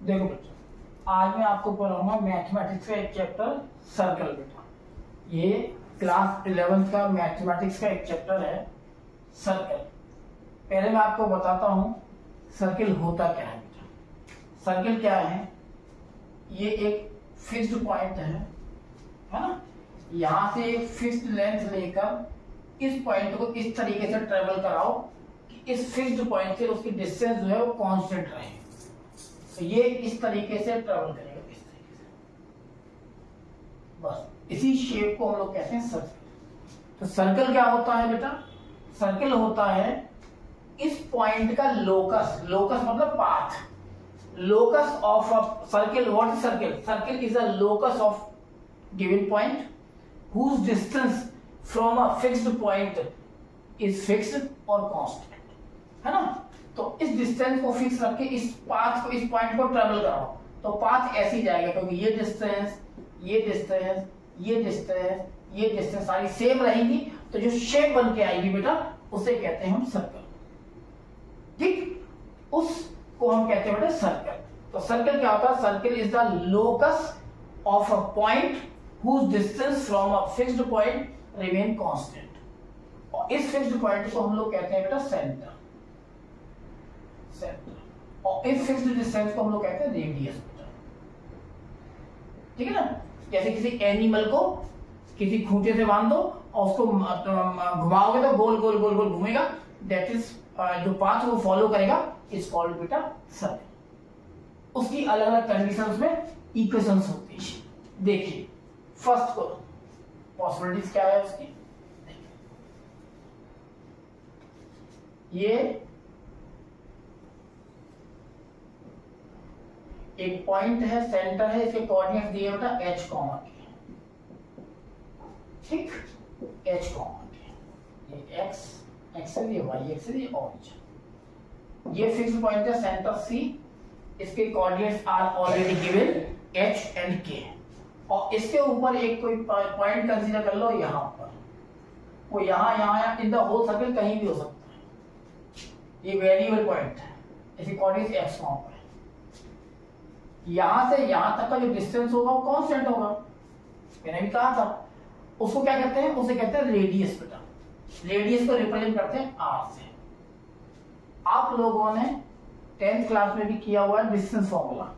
देखो बेटा, आज मैं आपको पढ़ाऊंगा मैथमेटिक्स का एक चैप्टर सर्कल। बेटा ये क्लास 11th का मैथमेटिक्स का एक चैप्टर है सर्कल। पहले मैं आपको बताता हूं सर्कल होता क्या है। बेटा सर्कल क्या है, ये एक फिक्स्ड पॉइंट है ना। यहां से एक फिक्स्ड लेंथ लेकर इस पॉइंट को इस तरीके से ट्रेवल कराओ कि इस फिक्स्ड पॉइंट से उसकी डिस्टेंस जो है वो कांस्टेंट रहे। तो ये इस तरीके से ट्रेवल करेगा, इस तरीके से, बस इसी शेप को हम लोग कहते हैं सर्कल। तो सर्कल क्या होता है बेटा, सर्कल होता है इस पॉइंट का लोकस। लोकस मतलब path. Locus of a circle, what is circle? Circle is a locus of given point whose distance from a fixed point is fixed और constant, है ना। तो इस डिस्टेंस को फिक्स रख के इस पाथ को, इस पॉइंट को ट्रेवल कराओ तो पाथ ऐसे ही जाएगा, क्योंकि ये डिस्टेंस, ये डिस्टेंस, ये डिस्टेंस, ये डिस्टेंस सारी सेम रहेंगी। तो जो शेप बन के आएगी बेटा उसे कहते हैं हम सर्कल। ठीक, उसको हम कहते हैं बेटा सर्कल। तो सर्कल क्या होता है? Circle is the locus of a point whose distance from a fixed point remain constant। और इस फिक्स्ड पॉइंट को हम लोग कहते हैं बेटा सेंटर। सेंटर और इस फिक्स्ड डिस्टेंस को हम लोग कहते हैं रेडियस बेटा। ठीक है ना। जैसे किसी एनिमल को किसी खूंटे से बांध दो और उसको घुमाओगे तो गोल गोल गोल गोल घूमेगा। दैट इज जो पाथ वो फॉलो करेगा इज कॉल्ड बेटा सर्कल। उसकी अलग अलग कंडीशंस में इक्वेशंस होती है। देखिए फर्स्ट को पॉसिबिलिटीज क्या है उसकी, ये एक पॉइंट है, सेंटर है, इसके कोऑर्डिनेट्स दिए बेटा h कॉमा के। ठीक, h कॉमा के, ये x एक्सिस, ये y एक्सिस, ये ओरिजिन। ये फिक्स्ड पॉइंट है सेंटर C, इसके coordinates are already given h and k। और इसके ऊपर एक कोई पॉइंट कंसीडर कर लो यहां पर, वो यहां इन द होल सर्कल कहीं भी हो सकता है। ये वेरिएबल पॉइंट है, इसकी कोऑर्डिनेट्स x वहां पर। यहां से यहां तक का जो डिस्टेंस होगा वो कांस्टेंट होगा, मैंने भी कहा था। उसको क्या कहते हैं? उसे कहते हैं रेडियस बेटा। रेडियस को रिप्रेजेंट करते हैं r से। आप लोगों ने 10th क्लास में भी किया हुआ है डिस्टेंस फॉर्मूला।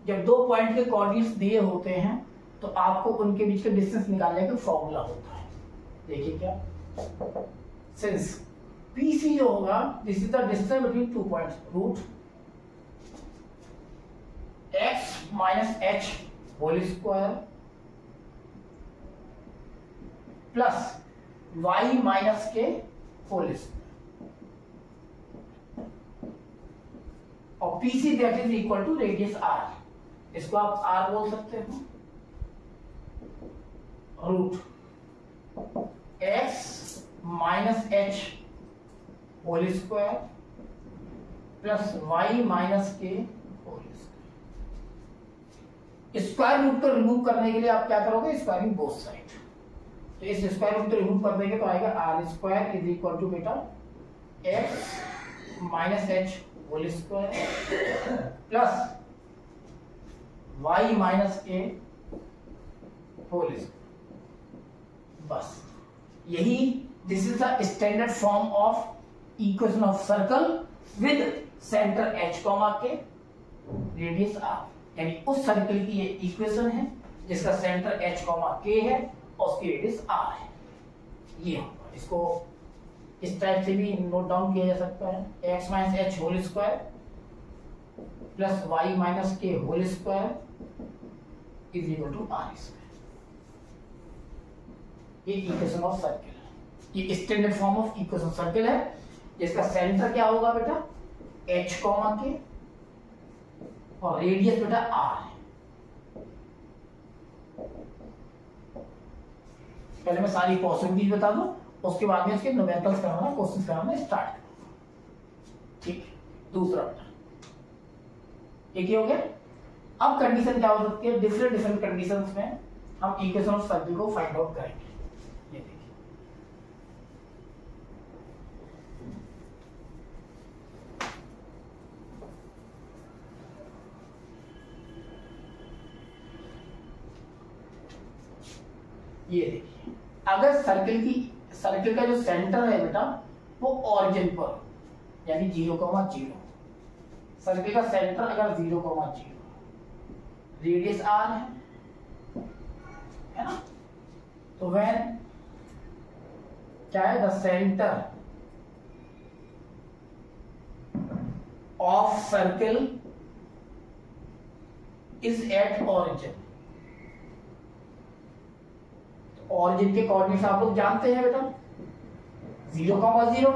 जब दो पॉइंट के कोऑर्डिनेट्स दिए होते हैं तो आपको उनके बीच का डिस्टेंस निकालने का फॉर्मूला होता है। देखिए क्या, सिंस PC जो होगा this is the distance between two points, root x minus h whole square plus y minus k whole square, और PC that is equal to radius r। इसको आप r बोल सकते हो, root x minus h whole square plus y minus k whole square. Square root को remove करने के लिए आप क्या करोगे? Squaring both side. तो इस स्क्वायर रूट को रिमूव कर देंगे तो आएगा r square is equal to बेटा x minus h whole square plus y minus k whole square. बस यही, this is the standard form of equation of circle with centre h comma k, radius r। यानी उस circle की ये equation है जिसका centre h comma k है और उसकी रेडियस r है। ये इसको इस टाइप से भी नोट डाउन किया जा सकता है, x minus h whole square plus y minus k whole square is equal to r square. ये इक्वेशन ऑफ सर्कल है, ये standard form of equation circle है जिसका सेंटर क्या होगा बेटा h कॉमा k और रेडियस बेटा r है। पहले मैं सारी पॉसिबिलिटीज बता दूं, उसके बाद में इसके न्यूमेरिकल्स कराना, क्वेश्चंस कराना स्टार्ट करूंगा। ठीक, दूसरा बेटा एक ही हो गया। अब कंडीशन क्या हो सकती है? डिफरेंट कंडीशंस में हम इक्वेशन ऑफ सर्कल को फाइंड आउट करेंगे। ये देखिए, ये देखिए, अगर सर्किल का जो सेंटर है बेटा वो ऑरिजिन पर, यानी 0,0, सर्किल का सेंटर अगर 0,0, रेडियस r है ना, तो व्हेन क्या है, the centre of circle is at origin. Origin के कोऑर्डिनेट्स आप लोग जानते हैं बेटा, 0,0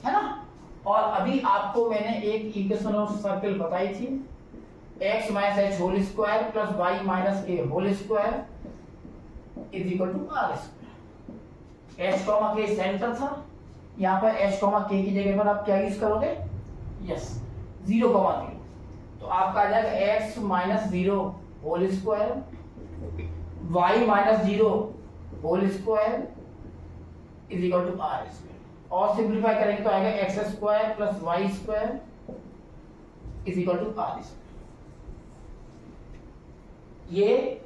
है ना। और अभी आपको मैंने एक इक्वेशन ऑफ सर्किल बताई थी, x minus h whole square plus y minus k whole square is equal to r square. h comma k centre था, यहाँ पर h कॉमा k की जगह पर आप क्या यूज करोगे, यस 0,0, तो आपका आ जाएगा x minus 0 whole square y minus 0 whole square is equal to r square. और सिंप्लीफाई करेंगे तो आएगा X square plus Y square is equal to r square. ये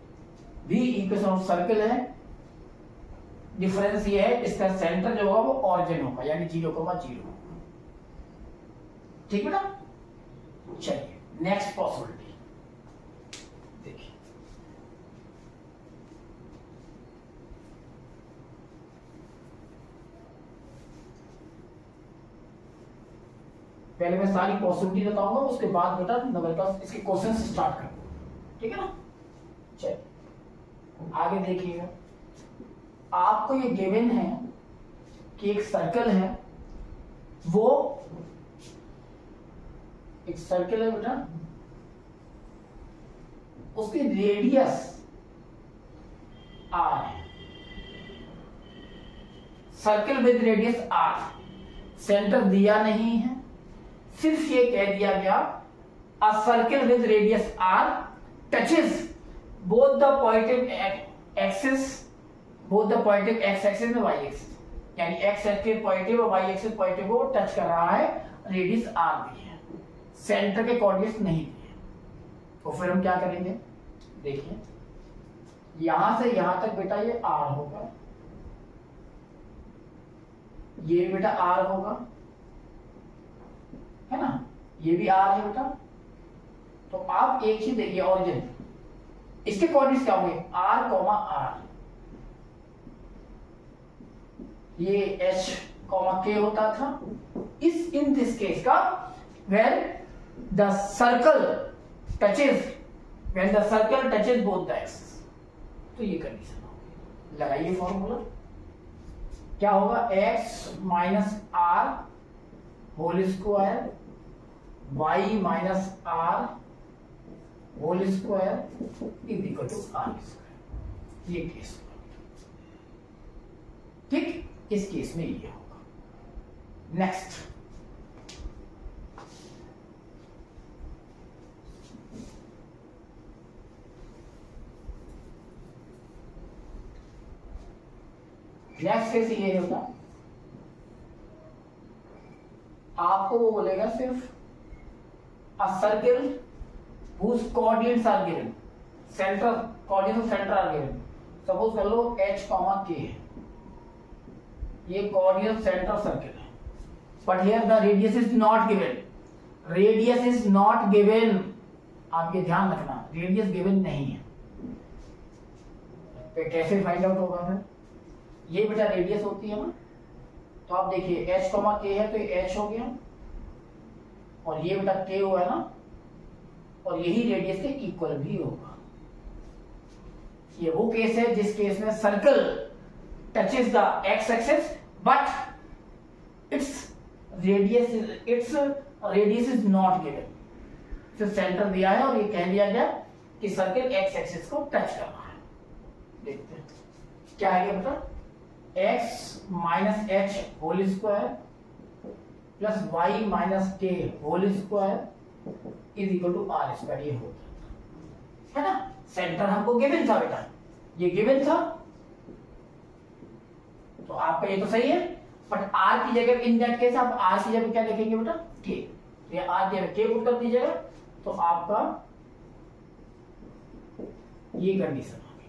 भी इक्वेशन ऑफ सर्किल है, डिफरेंस ये है इसका सेंटर जो होगा वो ऑरिजिन होगा, यानी 0,0। ठीक बेटा, चलिए नेक्स्ट पॉसिबिलिटी देखिए। पहले मैं सारी पॉसिबिलिटी बताऊंगा, उसके बाद बेटा मेरे पास इसके क्वेश्चन स्टार्ट कर, ठीक है ना। चलिए आगे देखिएगा, आपको ये गिवन है कि एक सर्कल है, वो एक सर्कल है बेटा, उसकी रेडियस r है, circle with radius r, centre दिया नहीं है, सिर्फ ये कह दिया गया a circle with radius r touches both the positive axis, both the positive x axis और वाई एक्सिस, यानी एक्स एक्सिस पॉजिटिव और वाई एक्सिस पॉजिटिव को टच कर रहा है, रेडियस r भी है, सेंटर के कोऑर्डिनेट्स नहीं दिए। तो फिर हम क्या करेंगे, देखिए यहां से यहां तक बेटा ये r होगा, ये बेटा r होगा, है ना, ये भी r है बेटा। तो आप एक ही देखिए ऑरिजिन, इसके कोऑर्डिनेट्स क्या होंगे, r, r, ये h, k होता था। इन दिस केस का when the circle touches both the axes, तो ये कंडीशन होगी। लगाइए फॉर्मूला, क्या होगा, x minus r whole square y minus r whole square is equal to r square. ये केस, ठीक, इस केस में ये होगा। नेक्स्ट, केस ये होगा, आपको वो बोलेगा सिर्फ अ circle whose coordinates are given, center coordinates of center are given, suppose कर लो h, k है, ये कोऑर्डिनेट सेंटर सर्किल है, but here the radius is not given, radius is not given, आप ये ध्यान रखना, रेडियस गिवन नहीं है। तो कैसे फाइंड आउट होगा फिर, ये बेटा रेडियस होती है ना, तो आप देखिए h, k है तो ये h हो गया, और ये बेटा k हुआ है ना, और यही रेडियस के इक्वल भी होगा। ये वो केस है जिस केस में circle touches the x axis but its radius is not given, सिर्फ सेंटर दिया है और ये कह दिया गया कि सर्कल एक्स एक्सिस को टच कर रहा है। देखते हैं क्या आएगा बेटा, x minus h whole square plus y minus k whole square is equal to r square, ये होता है ना। सेंटर हमको गिवन था बेटा, ये गिवन था, तो आपका ये तो सही है, बट r की जगह इन दैट केस आप r की जगह क्या लिखेंगे बेटा, k, तो ये r की जगह k पुट कर दीजिएगा, तो आपका ये कंडीशन होगी।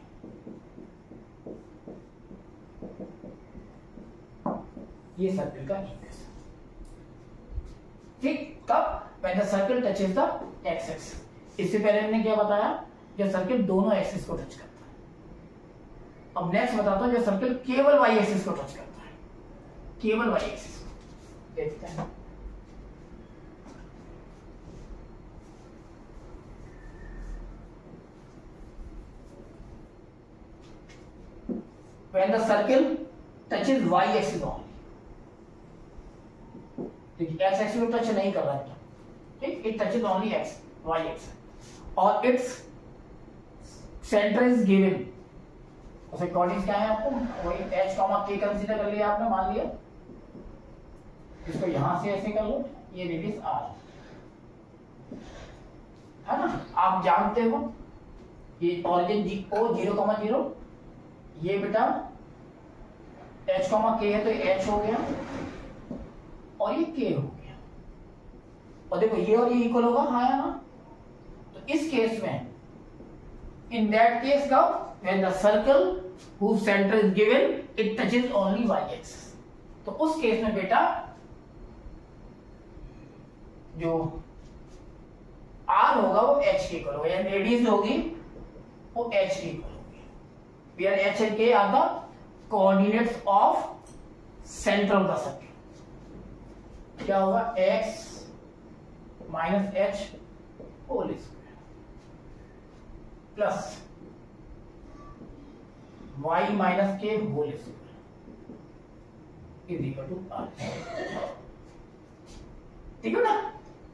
ये सर्किल का इक्वेशन। ठीक, कब? When the circle touches the x axis. इससे पहले हमने क्या बताया? जब सर्किल दोनों एक्सिस को टच करता है। अब नेक्स्ट बताता हूं जब सर्किल केवल वाई एक्सिस को टच करता है, केवल वाई एक्सिस को। देखते हैं। When the circle touches y axis only, देखिए x axis को टच नहीं कर रहा है, ठीक, it touches only x y axis और its center is given। उसे कोऑर्डिनेट्स क्या है आपको? वही h, k कंसीडर कर लिया आपने, मान लिया। इसको यहां से ऐसे कर लो, ये रेडियस r है ना। आप जानते हो ये ऑरिजिन o 0,0, ये बेटा h, k है तो ये h हो गया और ये k हो गया। और देखो ये और ये इक्वल होगा, हाँ या ना? तो इस केस में इन दैट केस का when the circle whose center is given it touches only y axis, तो उस केस में बेटा जो r होगा वो h के इक्वल होगा, यानी रेडियस होगी वो h के इक्वल होगी। where h and k are the coordinates of center of the circle। क्या होगा? x minus h whole square plus y minus k whole square is equal to r। ठीक है ना?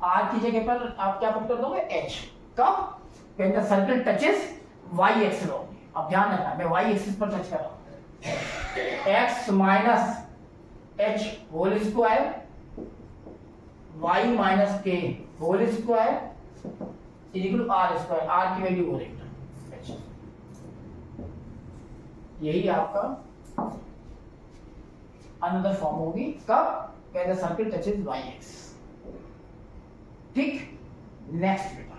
r की जगह पर आप क्या पुट कर दोगे? h। कब? when the circle touches y axis only। अब ध्यान रखना, मैं y एक्सिस पर टच कर रहा हूं। x minus h whole square, y minus k whole square is equal to r square. r की वैल्यू हो रही है, यही आपका अनदर फॉर्म होगी। कब? when the circle touches y axis। ठीक, नेक्स्ट बेटा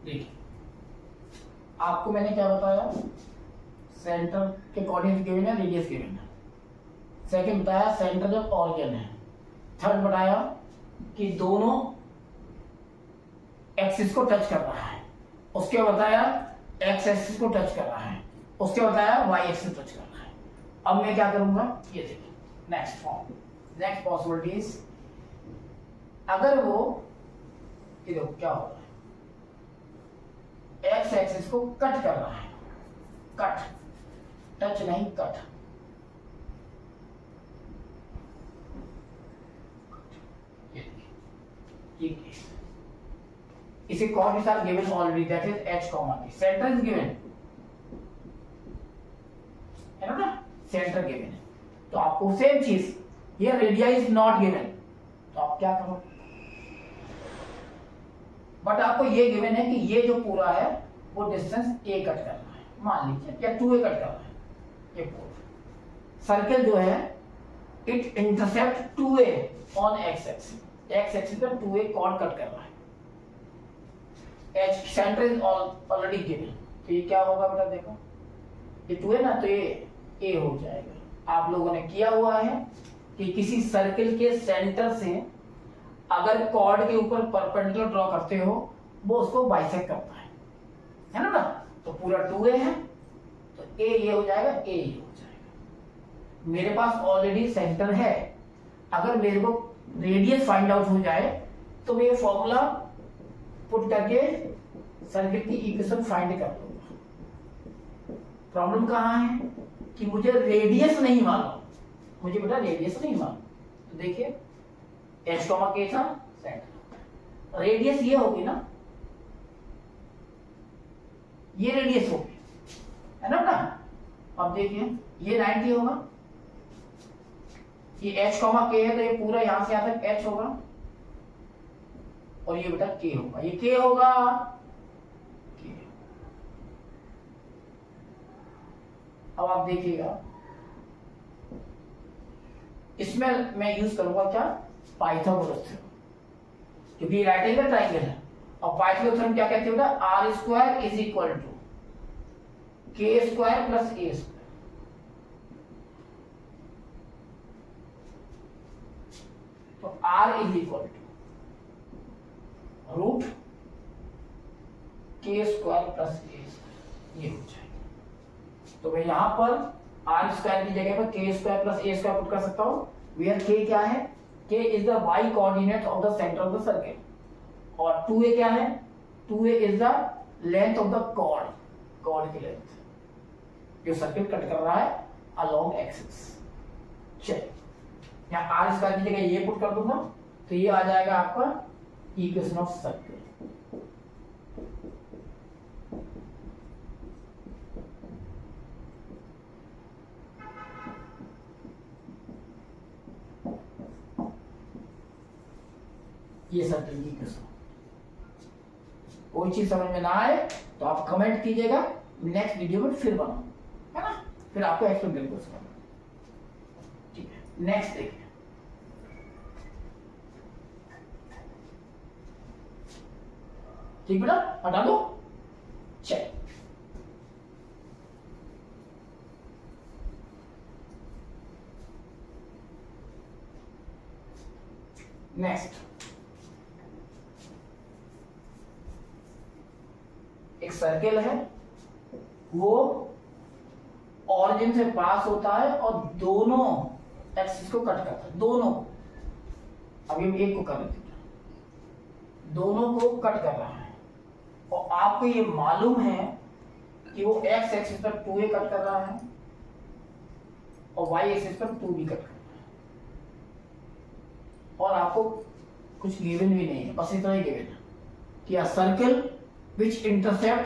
देखिए, आपको मैंने क्या बताया? सेंटर के कोऑर्डिनेट गिवन है, रेडियस गिवन है। सेकंड बताया सेंटर जब ऑरिजिन है। थर्ड बताया कि दोनों एक्सिस को टच कर रहा है। उसके बताया एक्स एक्सिस को टच कर रहा है। उसके बताया वाई एक्सिस टच कर रहा है। अब मैं क्या करूंगा? ये देखिए नेक्स्ट फॉर्म, नेक्स्ट पॉसिबिलिटीज। अगर वो ये देखो क्या होगा, एक्स एक्सिस को कट कर रहा है, कट, टच नहीं कट। ये केस, इसे coordinates are given already, that is h, k। Centre is given है ना, सेंटर गिवन है। तो आपको सेम चीज, ये रेडियस इज नॉट गिवन, तो आप क्या करो? बट आपको ये गिवन है कि ये जो पूरा है वो डिस्टेंस a कट कर रहा है, मान लीजिए, या 2a कट कर रहा है। ये पूरा सर्कल जो है it intercept 2a on x axis, x axis पर 2a कॉर्ड कट कर रहा है। h centre is already given, तो ये क्या होगा बेटा? देखो ये 2 है ना, तो ये a हो जाएगा। आप लोगों ने किया हुआ है कि किसी सर्कल के सेंटर से अगर कॉर्ड के ऊपर परपेंडिकुलर ड्रॉ करते हो वो उसको बाइसेक्ट करता है ना? तो पूरा 2a है तो a ये हो जाएगा, a ये हो जाएगा। मेरे पास ऑलरेडी सेंटर है, अगर मेरे को रेडियस फाइंड आउट हो जाए तो मैं ये फॉर्मूला पुट करके सर्किट की इक्वेशन फाइंड कर लूंगा। प्रॉब्लम कहां है कि मुझे रेडियस नहीं मालूम, मुझे बेटा रेडियस नहीं मालूम। तो देखिए h, k था सेंटर, रेडियस ये होगी ना, ये रेडियस होगी, है ना बेटा? अब देखिए ये 90 होगा, ये h, k है तो ये पूरा यहां से यहां तक h होगा और ये बेटा k होगा, ये k होगा k। अब आप देखिएगा इसमें मैं यूज करूंगा क्या, पाइथागोरस थ्योरम, क्योंकि राइट एंगल ट्राइंगल है। और पाइथागोरस थ्योरम क्या कहती है बेटा, are square is equal to K square plus A square. तो R is equal to root K square plus A square, ये हो जाएगा। तो मैं यहां पर आर स्क्वायर की जगह पर K square plus A square put कर सकता हूं, वेयर के क्या है, K is the Y coordinate of the centre of the circle, और 2a क्या है, 2a is the length of the chord की लेंथ जो सर्किल कट कर रहा है अलोंग एक्सिस। चलिए यहाँ आर स्क्वायर की जगह ये पुट कर दूंगा, तो ये आ जाएगा आपका इक्वेशन ऑफ सर्किल। ये सर्किल की इक्वेशन। कोई चीज समझ में ना आए तो आप कमेंट कीजिएगा, नेक्स्ट वीडियो में फिर बनाओ, है ना, फिर आपको एक्सप्लेन करके उसका। ठीक है, नेक्स्ट देखिए। ठीक बेटा, हटा दो। चल नेक्स्ट, एक सर्किल है, वो ऑरिजिन से पास होता है और दोनों एक्सिस को कट करता है, दोनों। अभी हम एक को कर लेते हैं, दोनों को कट कर रहा है, और आपको ये मालूम है कि वो एक्स एक्सिस पर 2a कट कर रहा है और वाई एक्सिस पर 2b कट कर रहा है, और आपको कुछ गिवन भी नहीं है, बस इतना ही गिवन है कि a circle which intercept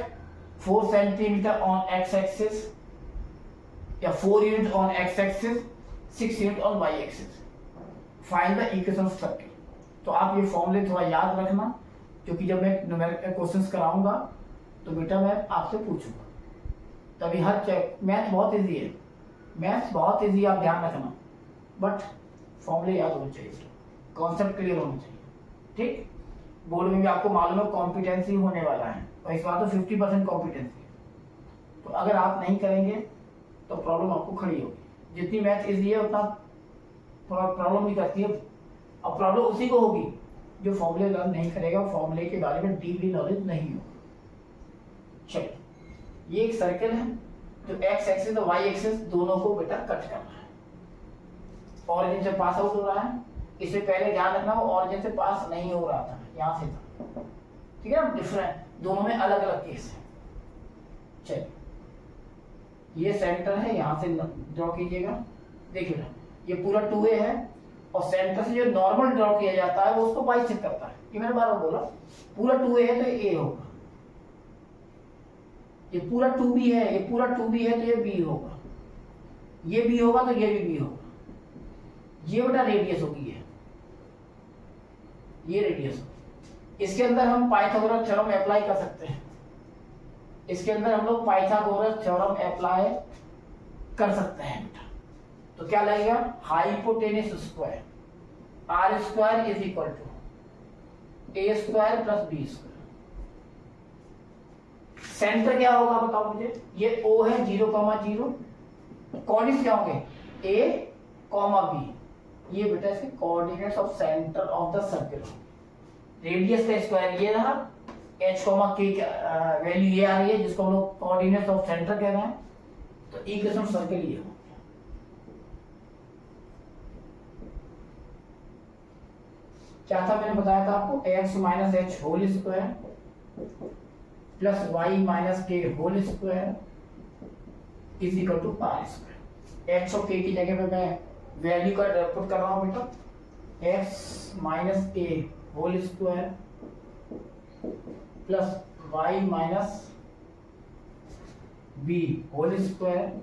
4 centimeter on x-axis या 4 units on x-axis, 6 units on y-axis, find the equation of circle। तो आप ये फॉर्मूले थोड़ा याद रखना, क्योंकि जब मैं न्यूमेरिकल क्वेश्चंस कराऊंगा तो बेटा मैं आपसे पूछूंगा, तभी हर मैथ बहुत इजी है, मैथ्स बहुत इजी, आप ध्यान रखना, बट फॉर्मूले याद होने चाहिए, कॉन्सेप्ट क्लियर होना चाहिए। ठीक, बोर्ड में भी आपको मालूम है कॉम्पिटेंसी होने वाला है, और इस बार तो 50% कॉम्पिटेंसी है, तो अगर आप नहीं करेंगे तो प्रॉब्लम आपको खड़ी होगी। जितनी मैथ इजी है उतना थोड़ा प्रॉब्लम भी करती है, और प्रॉब्लम उसी को होगी जो फॉर्मूले लर्न नहीं करेगा, फॉर्मूले के बारे में डीपली नॉलेज नहीं होगा। चलिए, ये एक सर्किल है जो एक्स एक्सिस और वाई एक्सिस दोनों को बेटा कट करना है, ऑरिजिन से पास आउट हो रहा है। इससे पहले ध्यान रखना वो ऑरिजिन से पास नहीं हो रहा था, यहां से था, ठीक है ना, डिफरेंट, दोनों में अलग अलग केस है। चलिए, ये सेंटर है, यहां से ड्रॉ कीजिएगा, देखिए ना ये पूरा 2a है, और सेंटर से जो नॉर्मल ड्रॉ किया जाता है वो उसको बाइसेक्ट करता है, ये मैंने बार बार बोला, पूरा 2a है तो ये a होगा, ये पूरा 2b है, ये पूरा 2b है तो ये b होगा, ये b होगा तो ये भी b होगा, ये बेटा रेडियस होगी, ये रेडियस होगी। इसके अंदर हम पाइथागोरस थ्योरम अप्लाई कर सकते हैं, इसके अंदर हम लोग पाइथागोरस थ्योरम अप्लाई कर सकते हैं बेटा। तो क्या लगेगा, hypotenuse square R square is equal to A square plus B square. Centre क्या होगा बताओ मुझे, ये O है 0,0, कोऑर्डिनेट्स क्या होंगे A, B, ये बेटा इसके coordinates of centre of the circle. Radius का स्क्वायर ये रहा, h, k वैल्यू ये आ रही है जिसको हम लोग कोऑर्डिनेट्स ऑफ सेंटर कह रहे हैं, तो इक्वेशन ऑफ सर्किल ये हो। क्या था मैंने बताया था आपको, x minus h whole square plus y minus k whole square is equal to are square. h और k की जगह पे मैं वैल्यू का पुट कर रहा हूं बेटा, x minus a whole square plus y minus B whole square,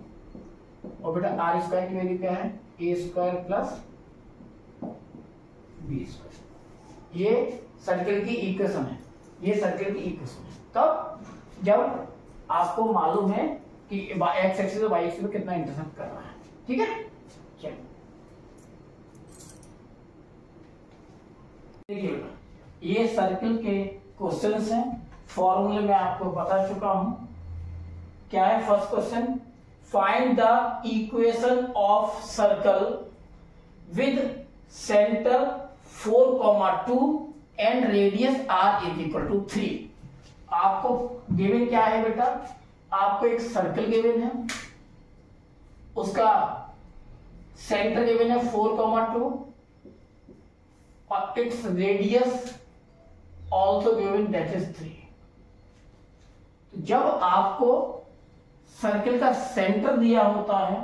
और बेटा आर स्क्वायर की वैल्यू क्या है, a square plus B square. ये सर्किल की इक्वेशन है, ये सर्किल की इक्वेशन है तब जब आपको मालूम है कि एक्स एक्सिस और वाई एक्सिस में कितना इंटरसेक्ट कर रहा है। ठीक है, चलिए देखिए बेटा, ये सर्किल के क्वेश्चंस हैं, फॉर्मूले में आपको बता चुका हूं। क्या है first question? Find the equation of circle with centre 4,2 and radius r is equal to 3। आपको गिवन क्या है बेटा? आपको एक सर्कल गिवन है, उसका सेंटर गिवन है 4,2 और its radius also given that is 3। जब आपको सर्कल का सेंटर दिया होता है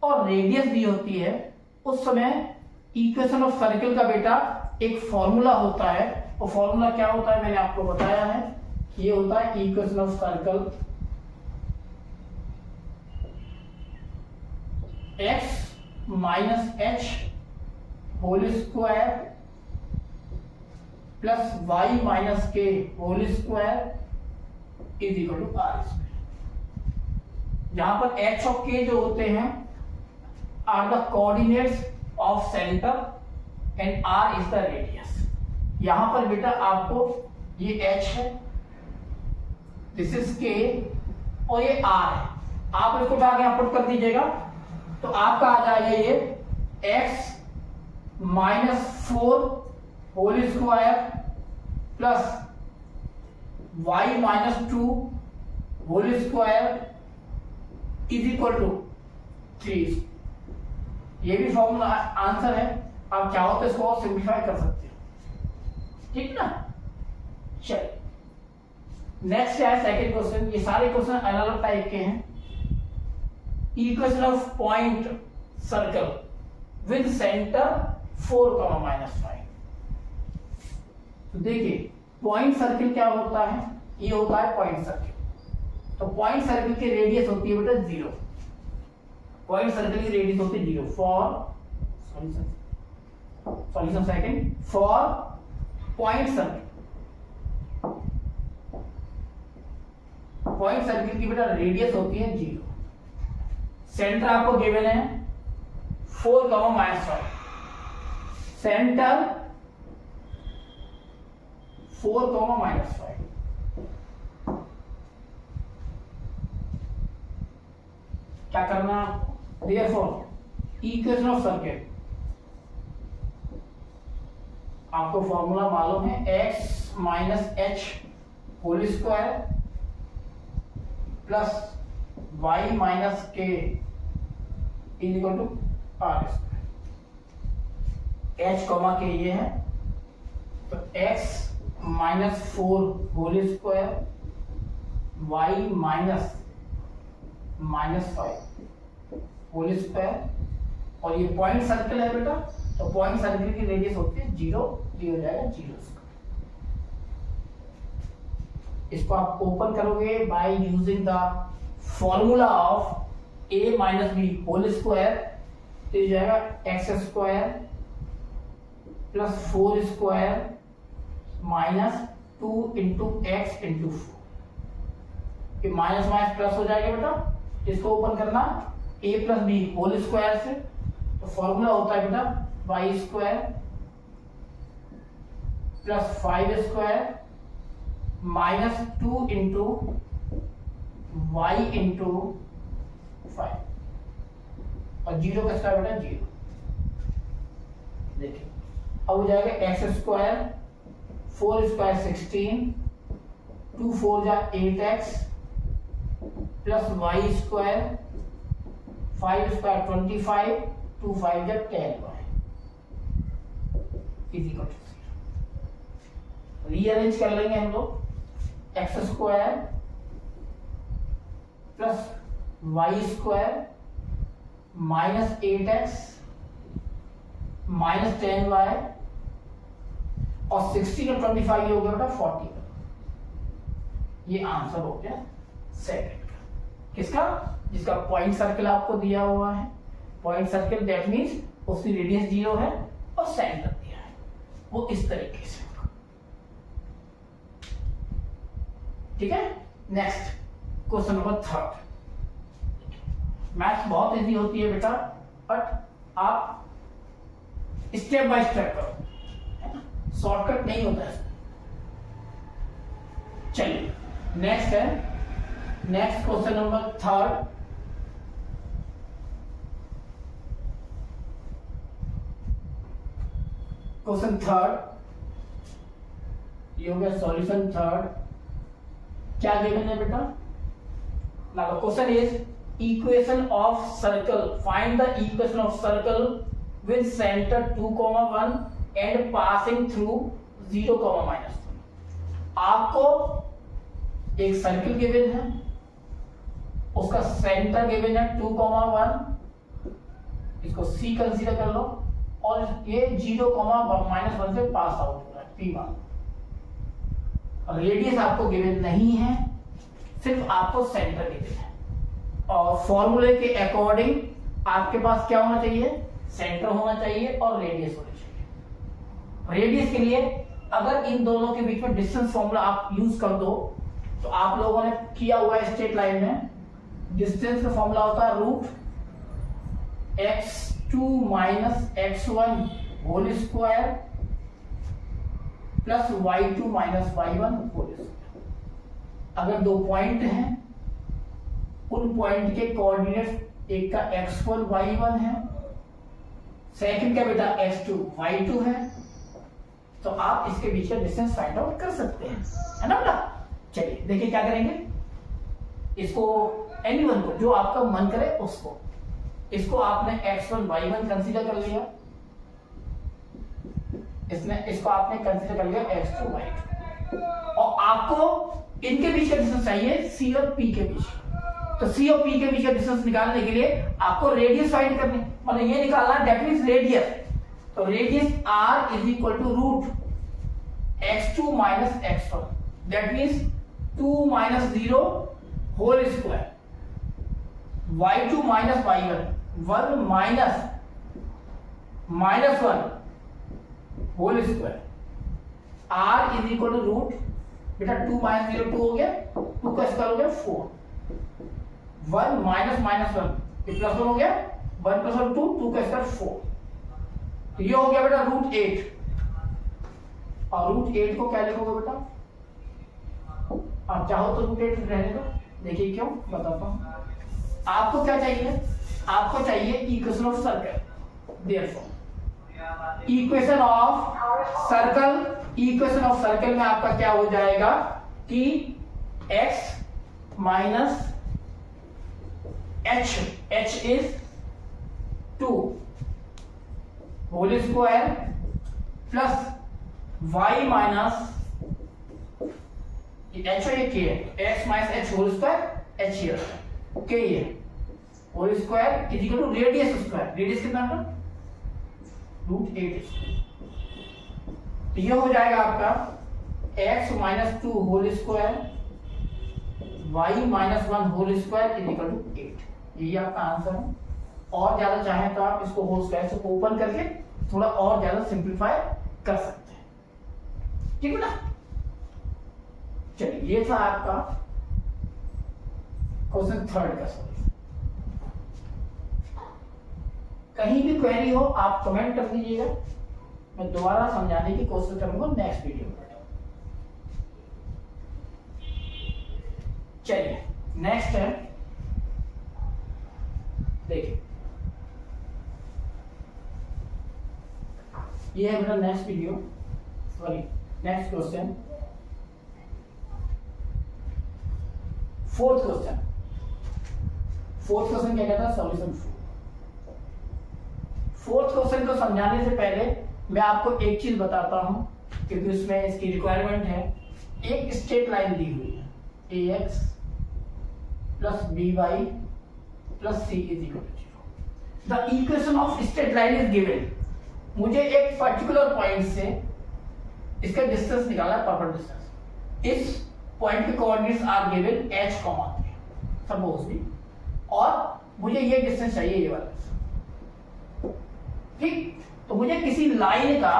और रेडियस दी होती है, उस समय इक्वेशन ऑफ सर्कल का बेटा एक फॉर्मूला होता है। वो फॉर्मूला क्या होता है मैंने आपको बताया है। ये होता है equation of circle x minus h whole square plus y minus k whole square is equal to are square. जहां पर h और k जो होते हैं are the coordinates of centre and r is the radius. यहां पर बेटा आपको ये h है, दिस इज k और ये r है। आप इसको उठा के यहां पुट कर दीजिएगा तो आपका आ जाएगा ये x minus 4 whole square plus y minus 2 whole square is equal to 3। ये भी फॉर्मूला आंसर है, आप चाहो तो इसको और सिंप्लीफाई कर सकते हो, ठीक ना। चलिए नेक्स्ट क्या है सेकंड क्वेश्चन। ये सारे क्वेश्चन अलग अलग टाइप के हैं। Equation of point circle with centre 4,-5। तो देखिए पॉइंट सर्किल क्या होता है? ये होता है पॉइंट सर्किल। तो पॉइंट सर्किल की रेडियस होती है बेटा 0। पॉइंट सर्किल की रेडियस होती है 0 for solution second for point circle. Point circle की बेटा रेडियस होती है 0। सेंटर आपको गिवन है 4,-5। सेंटर 4,-5। क्या करना है आपको? देयरफॉर इक्वेशन ऑफ सर्किल आपको फॉर्मूला मालूम है, x minus h whole square plus y minus k is equal to are square. h comma के ये है तो x minus 4 whole square y minus 5 whole square और ये पॉइंट सर्कल है बेटा। तो पॉइंट सर्कल की रेडियस होती है 0, ये हो जाएगा 0 स्क्वायर। इसको आप ओपन करोगे by using the formula of a minus B whole square, तो ये जाएगा X square plus 4 square minus 2 into X into 4। ये माइनस माइनस प्लस हो जाएगा बेटा। इसको ओपन करना a plus B whole square से, तो फॉर्मूला होता है बेटा Y square plus 5 square minus 2 into Y into 5 और 0 का स्क्वायर बेटा 0। देखिए अब हो जाएगा एक्स स्क्वायर 4 स्क्वायर 16 2 4 जा 8x plus Y square 5 square 25 2 5 जा 10y is equal to 0। Rearrange कर लेंगे हम लोग। X square plus Y square minus 8x minus 10y और 16 और 25 ये हो गया बेटा 40। ये आंसर हो गया सेकंड का। किसका? जिसका पॉइंट सर्कल आपको दिया हुआ है। पॉइंट सर्कल दैट मींस उसकी रेडियस 0 है और सेंटर दिया है, वो इस तरीके से। ठीक है। Next question number 3। मैथ्स बहुत इजी होती है बेटा, बट आप स्टेप बाय स्टेप करो, है ना। शॉर्टकट नहीं होता है। चलिए नेक्स्ट है, next question number third. Question third ये हो गया सॉल्यूशन थर्ड। क्या गिवन है बेटा? Now question is equation of circle, find the equation of circle with centre 2,1 and passing through 0,-1। आपको एक सर्कल गिवन है, उसका सेंटर गिवन है 2,1, इसको C कंसीडर कर लो, और ये 0,-1 से पास आउट हो रहा है P1। रेडियस आपको गिवन नहीं है, सिर्फ आपको सेंटर गिवन है। और फॉर्मूले के अकॉर्डिंग आपके पास क्या होना चाहिए? सेंटर होना चाहिए और रेडियस होना चाहिए। रेडियस के लिए अगर इन दोनों के बीच में डिस्टेंस फॉर्मूला आप यूज कर दो, तो आप लोगों ने किया हुआ है स्ट्रेट लाइन में, डिस्टेंस का फॉर्मूला होता है √x2 - x1 whole square plus y2 - y1 whole square. अगर दो पॉइंट हैं, उन पॉइंट के कोऑर्डिनेट्स एक का x1 y1 है, सेकंड का बेटा x2 y2 है, तो आप इसके बीच का डिस्टेंस फाइंड आउट कर सकते हैं, है ना बेटा? चलिए देखिए क्या करेंगे। इसको एनीवन को, जो आपका मन करे उसको, इसको आपने x1 y1 कंसीडर कर लिया, इसको आपने कंसीडर कर लिया x2 y2, और आपको इनके बीच का डिस्टेंस चाहिए C और P के बीच। तो C और P के बीच का डिस्टेंस निकालने के लिए आपको रेडियस फाइंड करनी, मतलब ये निकालना डेफिनेट रेडियस। तो radius R is equal to √x2 - x1, that means 2 - 0 whole square, y2 - y1 1 - 1 whole square. R is equal to root, बेटा 2 - 0 2 हो गया, 2 का स्क्वायर हो गया 4, 1 - -1 प्लस 1 हो गया, 1 + 1 2, 2 का स्क्वायर 4। तो ये हो गया बेटा √8, और √8 को क्या लिखोगे बेटा? आप चाहो तो √8 रहने दो, देखिए क्यों बताता हूं। आपको क्या चाहिए? आपको चाहिए equation of circle. Therefore equation of circle, equation of circle में आपका क्या हो जाएगा कि x minus h is 2 whole square plus y minus h ये k है, x minus h whole square, h here k ये whole square is equal to radius square. Radius कितना है? √8। तो ये हो जाएगा आपका x - 2 whole square y - 1 whole square is equal to 8। यही आपका आंसर है। और ज्यादा चाहे तो आप इसको होल स्क्वायर से ओपन करके थोड़ा और ज्यादा सिंप्लीफाई कर सकते हैं, ठीक है ना? चलिए ये था आपका क्वेश्चन थर्ड का सॉल्यूशन। कहीं भी क्वेरी हो आप कमेंट कर दीजिएगा, मैं दोबारा समझाने की कोशिश करूंगा नेक्स्ट वीडियो में। चलिए नेक्स्ट है, देखिए ये है मेरा next video, sorry next question, fourth question. Fourth question क्या कहता है? सॉल्यूशन 4। फोर्थ क्वेश्चन को समझाने से पहले मैं आपको एक चीज बताता हूं, क्योंकि उसमें इसकी रिक्वायरमेंट है। एक स्ट्रेट लाइन दी हुई है ax plus by plus c is equal to 0। The equation of straight line is given. मुझे एक पर्टिकुलर पॉइंट से इसका डिस्टेंस निकालना है, प्रॉपर डिस्टेंस। इस पॉइंट के coordinates are given h, supposedly, और मुझे ये डिस्टेंस चाहिए, ये वाला, ठीक? तो मुझे किसी लाइन का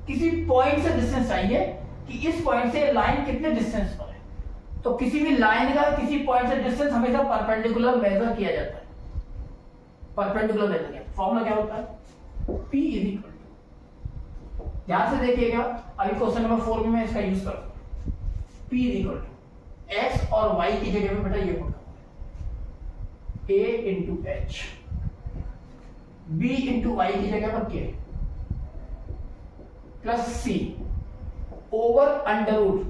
किसी पॉइंट से डिस्टेंस चाहिए कि इस पॉइंट से लाइन कितने डिस्टेंस पर है। तो किसी भी लाइन का किसी पॉइंट से डिस्टेंस हमेशा परपेंडिकुलर मेजर किया जाता है। परपेंडिकुलर मेजर किया, फॉर्मूला क्या होता है? P इज इक्वल टू ध्यान से देखिएगा, अभी क्वेश्चन नंबर 4 में मैं इसका यूज करता हूं। P इक्वल टू एक्स और y की जगह में बेटा ये पुट करूंगा a into H, b into Y की जगह पर k plus C over under root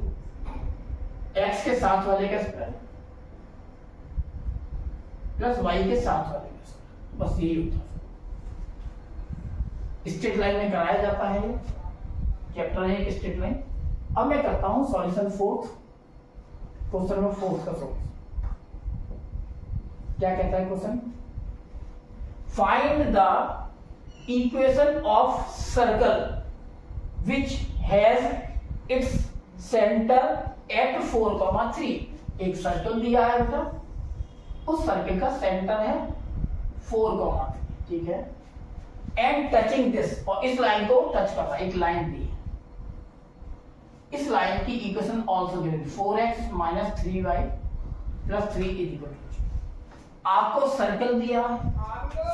X के साथ वाले का स्क्वायर प्लस वाई के साथ वाले का स्क्वायर, बस यही होता है। स्ट्रेट लाइन में कराया जाता है, चैप्टर है एक स्ट्रेट लाइन। अब मैं करता हूं सॉल्यूशन फोर्थ, क्वेश्चन नंबर 4 का सॉल्यूशन। क्या कहता है question? Find the equation of circle which has its centre at 4,3। एक सर्कल दिया है बेटा, उस सर्कल का सेंटर है 4,3, ठीक है। एंड टचिंग दिस, और इस लाइन को टच करता है, एक लाइन दी है। इस लाइन की equation also given 4x minus 3y plus 3 is equal to. आपको सर्कल दिया है,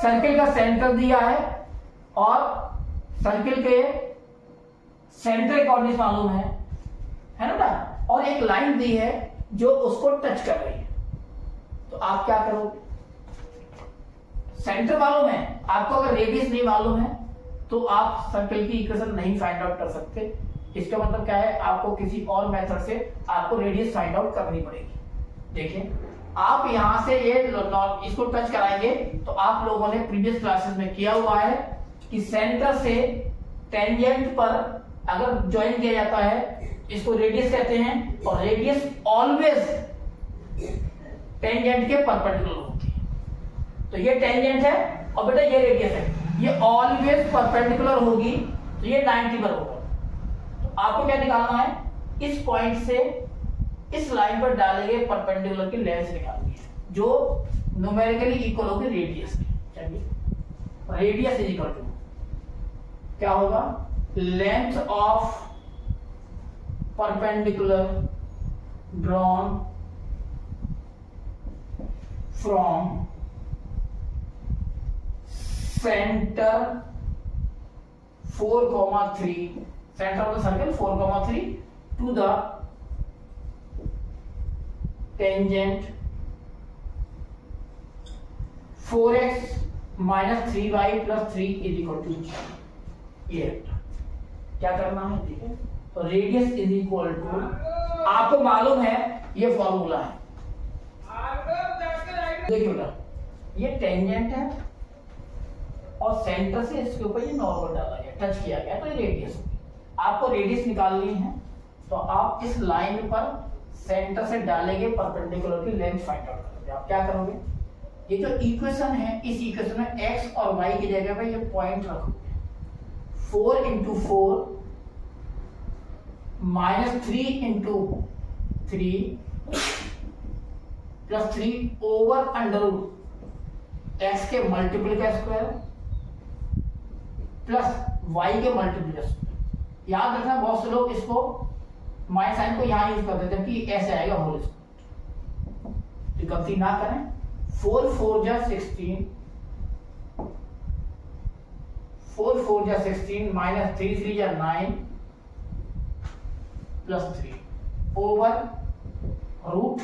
सर्कल का सेंटर दिया है और सर्कल के सेंटर कोऑर्डिनेट मालूम है ना बेटा, और एक लाइन दी है जो उसको टच कर रही है। तो आप क्या करोगे? सेंटर मालूम है आपको, अगर रेडियस नहीं मालूम है तो आप सर्कल की इक्वेशन नहीं फाइंड आउट कर सकते। इसका मतलब क्या है, आपको किसी और मेथड से आपको रेडियस फाइंड आउट करनी पड़ेगी। देखिए, आप यहां से ये इसको टच कराएंगे तो आप लोगों ने प्रीवियस क्लासेस में किया हुआ है कि सेंटर से टेंजेंट पर अगर ज्वाइन किया जाता है, इसको रेडियस कहते हैं, और रेडियस ऑलवेज टेंजेंट के परपेंडिकुलर होती है। तो ये टेंजेंट है और बेटा ये रेडियस है, ये ऑलवेज परपेंडिकुलर होगी, तो ये 90 पर होगा। तो आपको क्या निकालना है? इस पॉइंट से इस लाइन पर डाले गए परपेंडिकुलर की लेंथ निकालनी है, जो न्यूमेरिकली इक्वल होगी रेडियस की। चलिए, रेडियस इज इक्वल टू क्या होगा? Length of perpendicular drawn from centre 4,3, centre of the circle 4,3 to the tangent 4x minus 3y plus 3 is equal to. ये क्या करना है? ठीक है, तो रेडियस इज इक्वल टू, आपको मालूम है ये फॉर्मूला है। देखिए बेटा, ये टेंजेंट है और सेंटर से इसके ऊपर ये नॉर्मल डाला गया, टच किया गया, तो ये रेडियस होगी। आपको रेडियस निकालनी है तो आप इस लाइन पर सेंटर से डालेंगे परपेंडिकुलर की लेंथ फाइंड आउट करोगे। आप क्या करोगे? ये जो इक्वेशन है, इस इक्वेशन में x और y की जगह पे ये पॉइंट रखोगे। 4 into 4 minus 3 into 3 plus 3 over under root X के मल्टीपल का स्क्वायर प्लस वाई के मल्टीपल का स्क्वायर। याद रखना, बहुत से लोग इसको माइनस साइन को यहां यूज करते हैं कि ऐसे आएगा होल स्क्वायर, तो गलती ना करें। 4 4 जा 16, 4 4 जा 16 माइनस 3 3 जा 9 plus 3 over root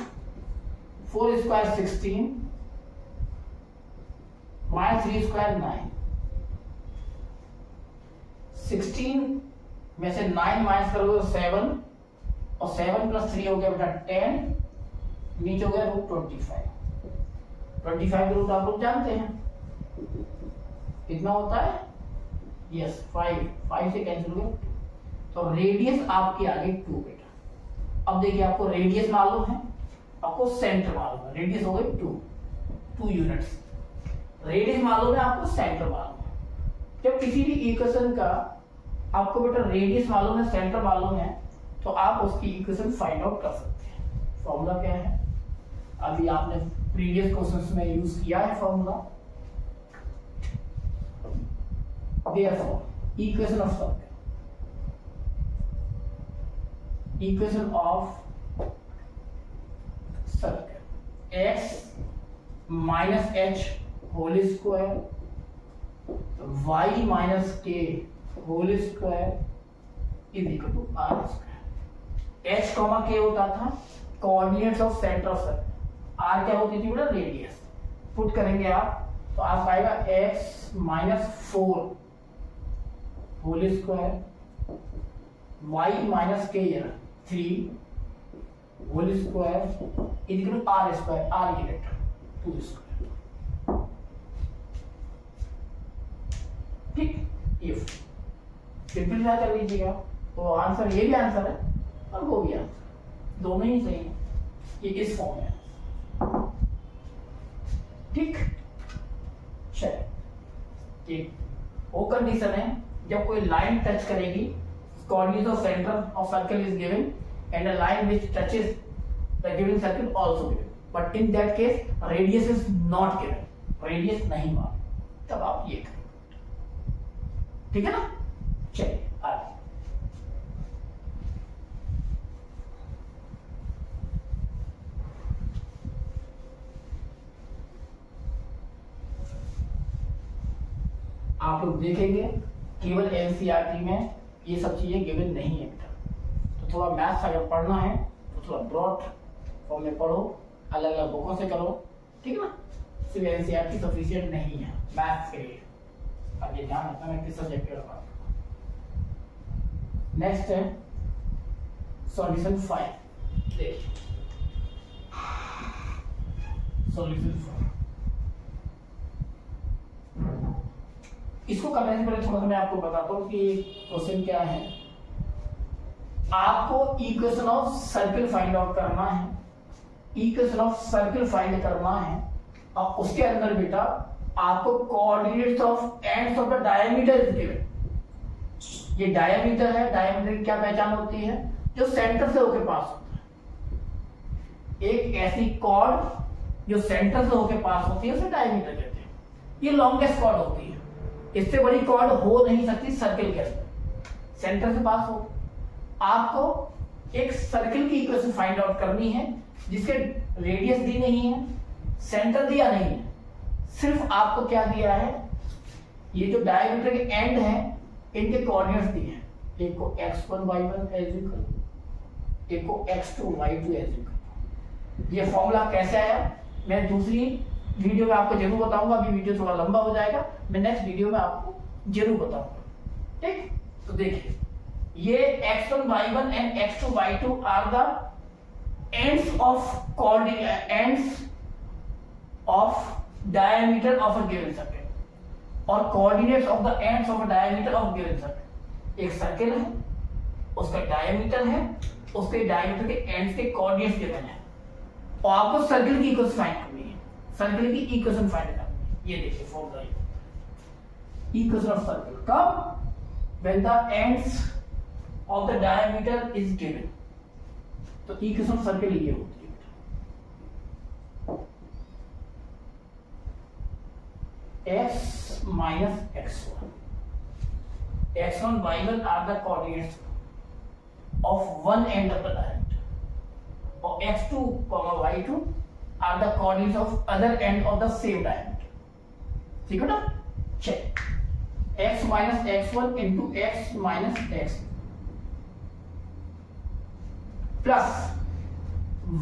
4 square 16 minus 3 square 9। 16 में से 9 माइनस करोगे तो 7, और 7 प्लस 3 हो गया बेटा 10, नीचे हो गया रूट 25। 25 रूट आप लोग जानते हैं कितना होता है? यस, 5 से कैंसिल हो गया, तो रेडियस आपकी आ गई 2 बेटा। अब देखिए, आपको रेडियस मालूम है, आपको सेंटर मालूम है, रेडियस हो गई 2 यूनिट्स। रेडियस मालूम है आपको, सेंटर मालूम है। जब किसी भी इक्वेशन का आपको बेटा रेडियस मालूम है, सेंटर मालूम है, तो आप उसकी इक्वेशन फाइंड आउट कर सकते हैं। फॉर्मूला क्या है? अभी आपने प्रीवियस क्वेश्चंस में यूज किया है formula. Therefore, equation of circle, equation of circle x minus h whole square y minus k whole square is equal to are square. H comma K होता था coordinates of centre of circle, R क्या होती थी बेटा radius. Put करेंगे आप तो आप आएगा X minus 4 whole square, Y minus K 3 whole square is equal to are square, R ये लेटर 2 स्क्वायर। ठीक, ये सिंपलीफाई कर लीजिएगा तो आंसर ये भी आंसर है और वो भी आंसर, दोनों ही सही है। ये इस फॉर्म में, ठीक। चलिए वो कंडीशन है जब कोई लाइन टच करेगी, coordinate of centre of circle is given and a line which touches the given circle also given, but in that case radius is not given, radius नहीं मालूम, तब आप ये करें, ठीक है ना। चलिए आगे आप लोग देखेंगे केवल एनसीईआरटी में ये सब चीजें गिवन नहीं है बेटा, तो थोड़ा मैथ्स अगर पढ़ना है तो थोड़ा ब्रॉड फॉर्म में पढ़ो, अलग अलग बुकों से करो, ठीक है ना। सिर्फ एनसीईआरटी सफिशिएंट नहीं है मैथ्स के लिए, अब ये ध्यान रखना मैं किस सब्जेक्ट की बात। नेक्स्ट है सॉल्यूशन 5, देखिए सॉल्यूशन 5। इसको करने से पहले थोड़ा सा मैं आपको बताता हूँ कि क्वेश्चन क्या है। आपको equation of circle find out करना है, इक्वेशन ऑफ सर्कल फाइंड करना है, और उसके अंदर बेटा आपको coordinates of ends of the diameter is given. ये डायमीटर है, डायमीटर की क्या पहचान होती है, जो सेंटर से होके पास होता है। एक ऐसी कॉर्ड जो सेंटर से होके पास होती है उसे डायमीटर कहते हैं। ये लॉन्गेस्ट कॉर्ड होती है, इससे बड़ी कॉर्ड हो नहीं सकती सर्कल के अंदर, सेंटर से पास हो। आपको एक सर्कल की इक्वेशन फाइंड आउट करनी है जिसके रेडियस दी नहीं है, सेंटर दिया नहीं है, सिर्फ आपको क्या दिया है, ये जो डायमीटर के एंड है इनके कोऑर्डिनेट्स दिए हैं। एक को x1 y1 एज इक्वल, एक को x2 y2 एज इक्वल। ये फॉर्मूला कैसे आया मैं दूसरी वीडियो में आपको जरूर बताऊंगा, अभी वीडियो थोड़ा लंबा हो जाएगा, मैं नेक्स्ट वीडियो में आपको जरूर बताऊंगा, ठीक। तो देखिए ये x1 y1 and x2 y2 are the ends of coordinate, ends of diameter of a given circle, और coordinates of the ends of a diameter of given circle. एक सर्कल है, उसका डायमीटर है, उसके डायमीटर के एंड्स के coordinates given है, और आपको सर्कल की इक्वेशन फाइंड करनी है, सर्कल की इक्वेशन फाइंड करनी है। ये देखिए फॉर्मूला, इक्वेशन ऑफ सर्कल कब, when the ends of the diameter is given। तो इक्वेशन ऑफ सर्कल ये होती है x minus x1, x1 y1 are the coordinates of one end of the diameter, और x2 y2 are the coordinates of other end of the same diameter, ठीक है ना। Check x minus x1 into x minus x plus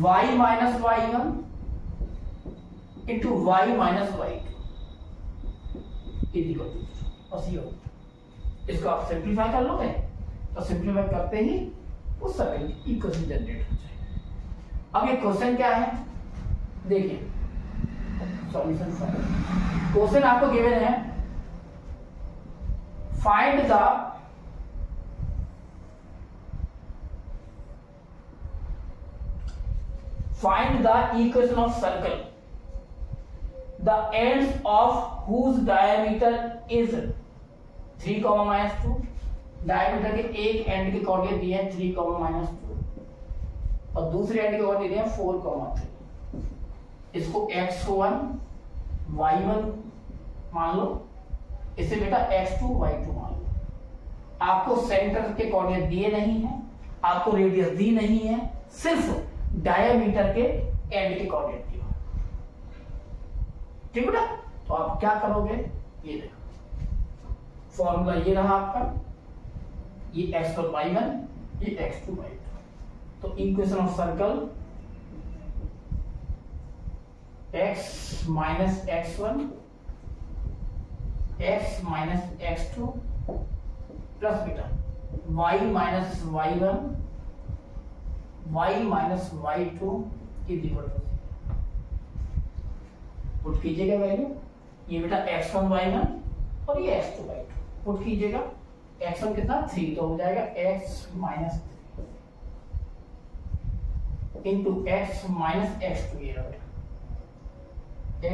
y minus y1 into y minus y2 is equal to 80 होगा। इसको आप simplify कर लोगे तो simplify करते ही उस सर्कल की इक्वेशन जनरेट हो जाएगी। अब ये क्वेश्चन क्या है देखिए, सॉल्यूशन क्वेश्चन आपको गिवन है, find the equation of circle the ends of whose diameter is 3, -2। Diameter के एक एंड के कोऑर्डिनेट दिए हैं 3, -2, और दूसरे एंड के कोऑर्डिनेट दिए हैं 4, 3। इसको x1 y1 मान लो, इसे बेटा x2 y2 मान लो। आपको सेंटर के कोऑर्डिनेट दिए नहीं है, आपको रेडियस दी नहीं है, सिर्फ डायमीटर के एंड के कोऑर्डिनेट दिए, ठीक है। तो आप क्या करोगे, ये देखो फॉर्मूला ये रहा आपका, ये x1 y1, ये x2 y2। तो equation of circle x minus x1 x minus x2 plus बेटा y minus y1 y minus y2 is equal to, put कीजिएगा वैल्यू, ये बेटा x1 y1 और ये x2 y2 पुट कीजिएगा। x1 कितना 3, तो हो जाएगा x minus 3 into x minus x2, ये रहा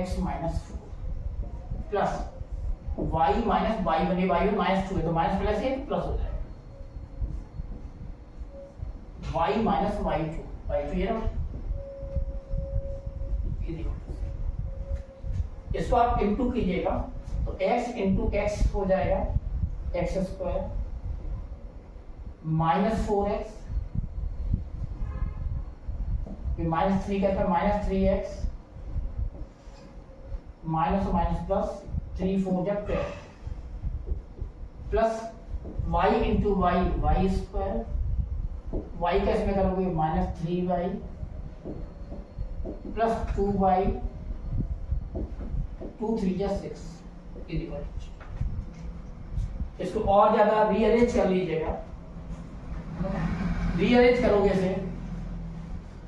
x minus 4 plus y minus y1, ये y1 माइनस 2 है तो माइनस प्लस है तो प्लस हो जाएगा, y माइनस y2 ये रहा, इसको आप इंटू कीजिएगा तो x इंटू x हो जाएगा X square minus 4x, minus 3 कहता है minus 3x minus minus plus 3 4 जब 12 plus y into Y square, y का इसमें करोगे माइनस 3y प्लस 2y 2 3 जा 6 इक्वल। इसको और ज्यादा रीअरेंज कर लीजिएगा, रीअरेंज करोगे इसे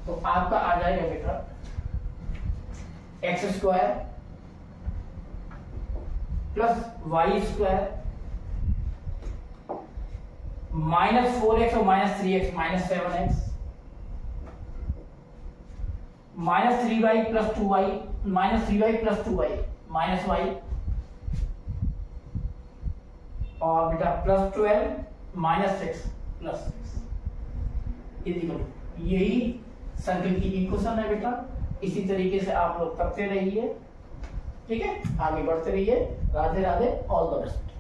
तो आपका आ जाएगा बेटा X square plus Y square minus 4x और minus 3x minus 7x minus 3y plus 2y minus 3y plus 2y minus y और बेटा प्लस 12 माइनस 6 प्लस 6 यही सर्कल की इक्वेशन है बेटा। इसी तरीके से आप लोग करते रहिए, ठीक है, आगे बढ़ते रहिए। Radhe Radhe, all the best.